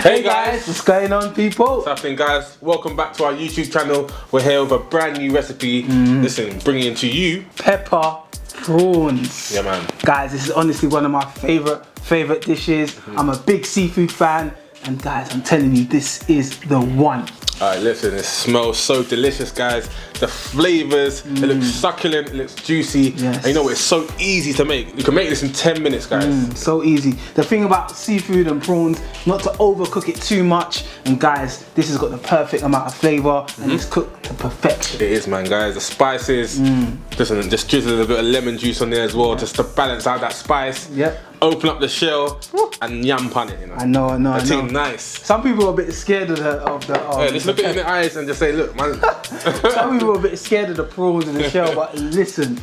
Hey guys, what's going on, people? What's happening, guys? Welcome back to our YouTube channel. We're here with a brand new recipe. Listen, bringing to you pepper prawns. Yeah, man. Guys, this is honestly one of my favorite dishes. I'm a big seafood fan, and guys, I'm telling you, this is the one. Alright, listen, it smells so delicious, guys. The flavors, it looks succulent, it looks juicy. Yes. And you know what, it's so easy to make. You can make this in 10 minutes, guys. So easy. The thing about seafood and prawns, not to overcook it too much. And guys, this has got the perfect amount of flavor and it's cooked to perfection. It is, man, guys. The spices, listen, just drizzle a little bit of lemon juice on there as well, just to balance out that spice. Yep. Open up the shell and yam pan it, you know. I know. Nice. Some people are a bit scared of the Hey, just look at it in the eyes and just say, look, man. Some people are a bit scared of the prawns and the shell, but listen,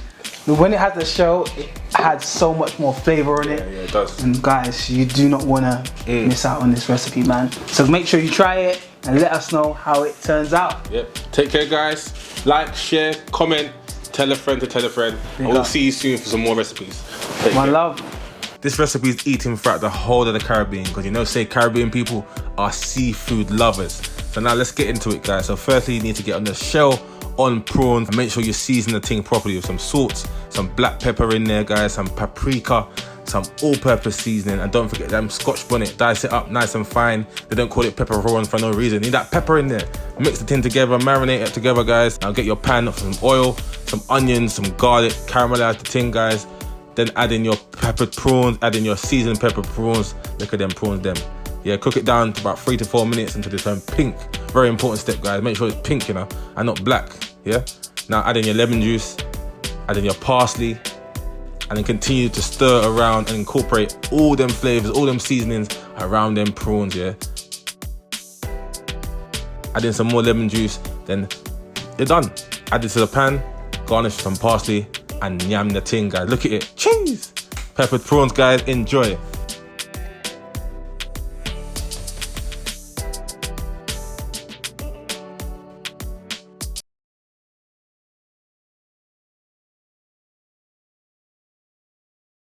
when it has the shell, it adds so much more flavor in it. Yeah, it does. And guys, you do not want to miss out on this recipe, man. So make sure you try it and let us know how it turns out. Yep. Take care, guys. Like, share, comment, tell a friend to tell a friend. And we'll see you soon for some more recipes. Take My care. love. This recipe is eaten throughout the whole of the Caribbean because you know, say Caribbean people are seafood lovers. So now let's get into it, guys. So firstly, you need to get on the shell on prawns and make sure you season the thing properly with some salt, some black pepper in there, guys, some paprika, some all-purpose seasoning, and don't forget them Scotch bonnet. Dice it up nice and fine. They don't call it pepper prawns for no reason. Need that pepper in there. Mix the thing together, marinate it together, guys. Now get your pan of some oil, some onions, some garlic, caramelize the thing, guys. Then add in your peppered prawns, add in your seasoned peppered prawns. Look at them prawns, them. Yeah, cook it down to about 3 to 4 minutes until they turn pink. Very important step, guys. Make sure it's pink, you know, and not black, yeah? Now add in your lemon juice, add in your parsley, and then continue to stir around and incorporate all them flavors, all them seasonings around them prawns, yeah? Add in some more lemon juice, then you're done. Add it to the pan, garnish with some parsley, and yam the thing, guys. Look at it. Cheese! Peppered prawns, guys. Enjoy it.